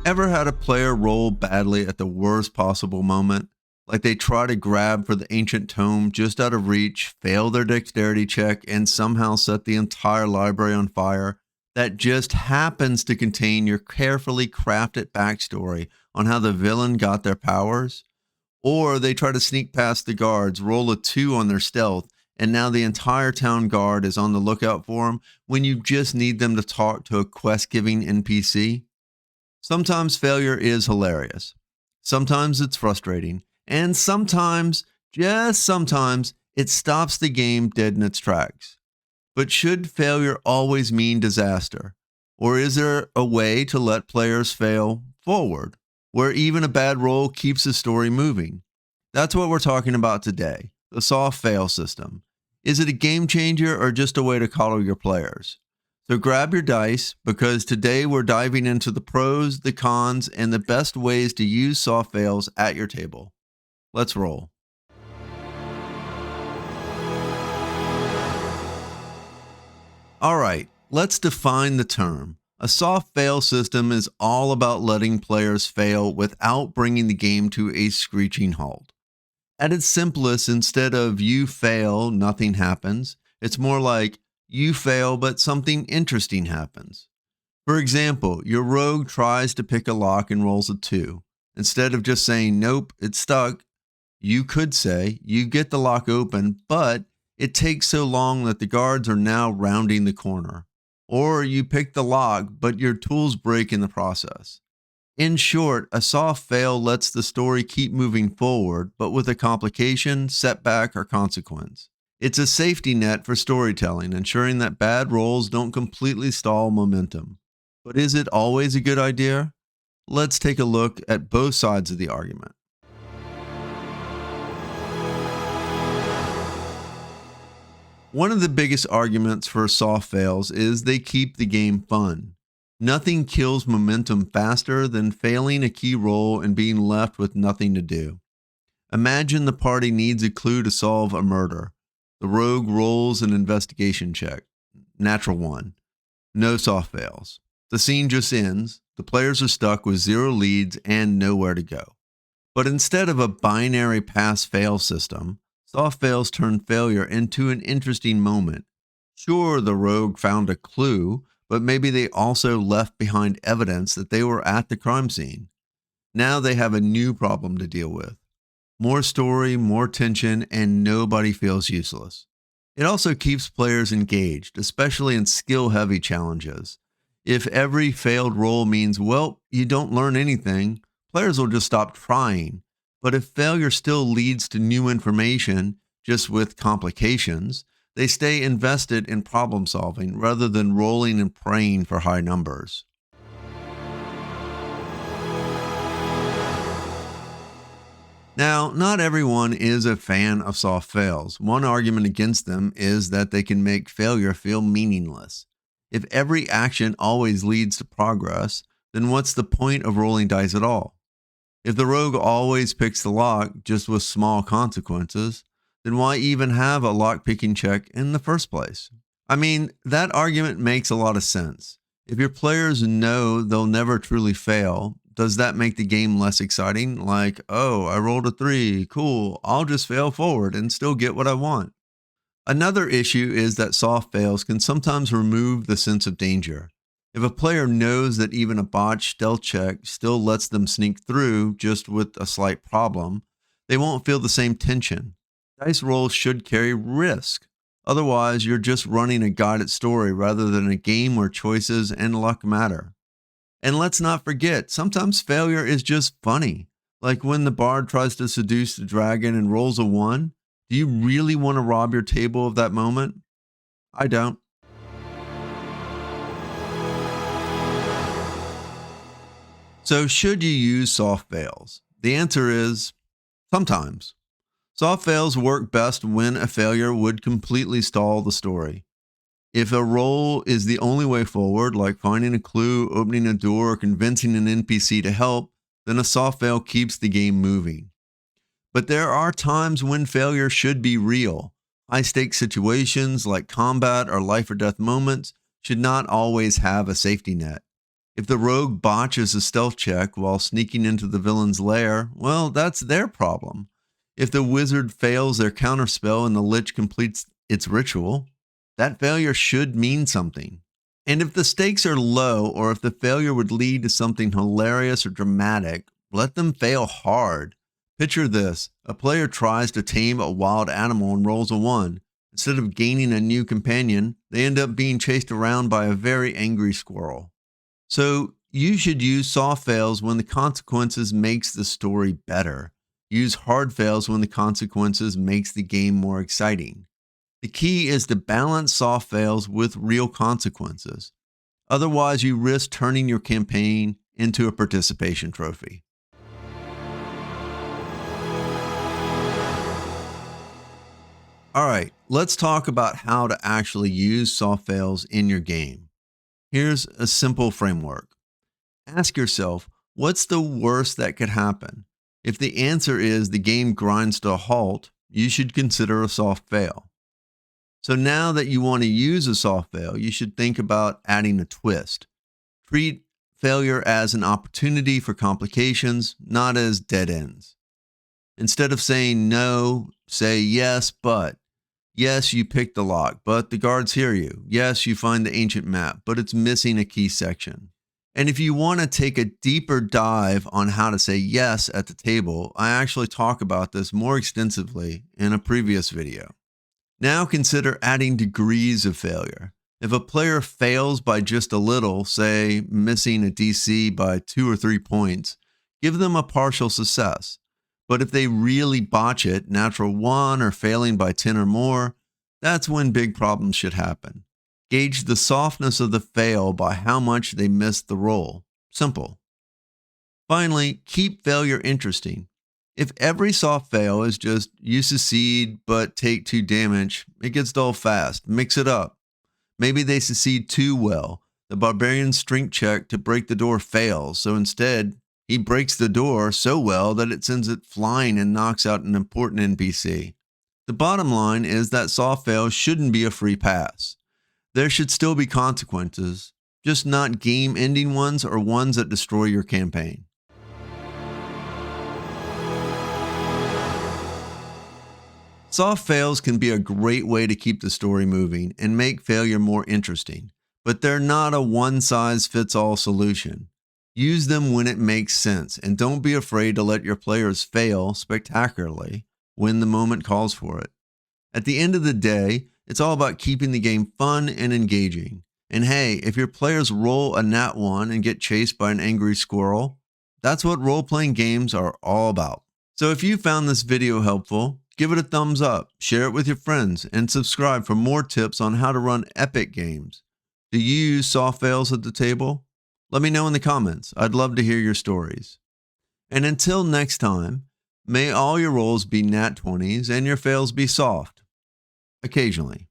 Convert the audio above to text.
Ever had a player roll badly at the worst possible moment? Like they try to grab for the ancient tome just out of reach, fail their dexterity check, and somehow set the entire library on fire that just happens to contain your carefully crafted backstory on how the villain got their powers? Or they try to sneak past the guards, roll a 2 on their stealth, and now the entire town guard is on the lookout for them when you just need them to talk to a quest-giving NPC? Sometimes failure is hilarious. Sometimes it's frustrating. And sometimes, just sometimes, it stops the game dead in its tracks. But should failure always mean disaster? Or is there a way to let players fail forward, where even a bad roll keeps the story moving? That's what we're talking about today, the soft fail system. Is it a game changer or just a way to coddle your players? So grab your dice, because today we're diving into the pros, the cons, and the best ways to use soft fails at your table. Let's roll. All right, let's define the term. A soft fail system is all about letting players fail without bringing the game to a screeching halt. At its simplest, instead of you fail, nothing happens, it's more like you fail, but something interesting happens. For example, your rogue tries to pick a lock and rolls a 2. Instead of just saying, nope, it's stuck, you could say, you get the lock open, but it takes so long that the guards are now rounding the corner. Or you pick the lock, but your tools break in the process. In short, a soft fail lets the story keep moving forward, but with a complication, setback, or consequence. It's a safety net for storytelling, ensuring that bad rolls don't completely stall momentum. But is it always a good idea? Let's take a look at both sides of the argument. One of the biggest arguments for soft fails is they keep the game fun. Nothing kills momentum faster than failing a key roll and being left with nothing to do. Imagine the party needs a clue to solve a murder. The rogue rolls an investigation check. Natural 1. No soft fails. The scene just ends. The players are stuck with 0 leads and nowhere to go. But instead of a binary pass-fail system, soft fails turn failure into an interesting moment. Sure, the rogue found a clue, but maybe they also left behind evidence that they were at the crime scene. Now they have a new problem to deal with. More story, more tension, and nobody feels useless. It also keeps players engaged, especially in skill-heavy challenges. If every failed roll means, well, you don't learn anything, players will just stop trying. But if failure still leads to new information, just with complications, they stay invested in problem solving rather than rolling and praying for high numbers. Now, not everyone is a fan of soft fails. One argument against them is that they can make failure feel meaningless. If every action always leads to progress, then what's the point of rolling dice at all? If the rogue always picks the lock just with small consequences, then why even have a lock-picking check in the first place? I mean, that argument makes a lot of sense. If your players know they'll never truly fail, does that make the game less exciting? Like, oh, I rolled a 3, cool, I'll just fail forward and still get what I want. Another issue is that soft fails can sometimes remove the sense of danger. If a player knows that even a botched stealth check still lets them sneak through just with a slight problem, they won't feel the same tension. Dice rolls should carry risk. Otherwise, you're just running a guided story rather than a game where choices and luck matter. And let's not forget, sometimes failure is just funny. Like when the bard tries to seduce the dragon and rolls a 1. Do you really want to rob your table of that moment? I don't. So should you use soft fails? The answer is sometimes. Soft fails work best when a failure would completely stall the story. If a roll is the only way forward, like finding a clue, opening a door, or convincing an NPC to help, then a soft fail keeps the game moving. But there are times when failure should be real. High-stakes situations like combat or life-or-death moments should not always have a safety net. If the rogue botches a stealth check while sneaking into the villain's lair, well, that's their problem. If the wizard fails their counterspell and the lich completes its ritual, that failure should mean something. And if the stakes are low, or if the failure would lead to something hilarious or dramatic, let them fail hard. Picture this: a player tries to tame a wild animal and rolls a 1. Instead of gaining a new companion, they end up being chased around by a very angry squirrel. So you should use soft fails when the consequences makes the story better. Use hard fails when the consequences makes the game more exciting. The key is to balance soft fails with real consequences. Otherwise, you risk turning your campaign into a participation trophy. All right, let's talk about how to actually use soft fails in your game. Here's a simple framework. Ask yourself, what's the worst that could happen? If the answer is the game grinds to a halt, you should consider a soft fail. So now that you want to use a soft fail, you should think about adding a twist. Treat failure as an opportunity for complications, not as dead ends. Instead of saying no, say yes, but. Yes, you picked the lock, but the guards hear you. Yes, you find the ancient map, but it's missing a key section. And if you want to take a deeper dive on how to say yes at the table, I actually talk about this more extensively in a previous video. Now consider adding degrees of failure. If a player fails by just a little, say missing a DC by 2 or 3 points, give them a partial success. But if they really botch it, natural 1 or failing by 10 or more, that's when big problems should happen. Gauge the softness of the fail by how much they missed the roll. Simple. Finally, keep failure interesting. If every soft fail is just you succeed but take 2 damage, it gets dull fast. Mix it up. Maybe they succeed too well. The barbarian's strength check to break the door fails, so instead, he breaks the door so well that it sends it flying and knocks out an important NPC. The bottom line is that soft fails shouldn't be a free pass. There should still be consequences, just not game-ending ones or ones that destroy your campaign. Soft fails can be a great way to keep the story moving and make failure more interesting, but they're not a one-size-fits-all solution. Use them when it makes sense, and don't be afraid to let your players fail spectacularly when the moment calls for it. At the end of the day, it's all about keeping the game fun and engaging. And hey, if your players roll a nat 1 and get chased by an angry squirrel, that's what role-playing games are all about. So if you found this video helpful, give it a thumbs up, share it with your friends, and subscribe for more tips on how to run epic games. Do you use soft fails at the table? Let me know in the comments. I'd love to hear your stories. And until next time, may all your rolls be nat 20s and your fails be soft. Occasionally.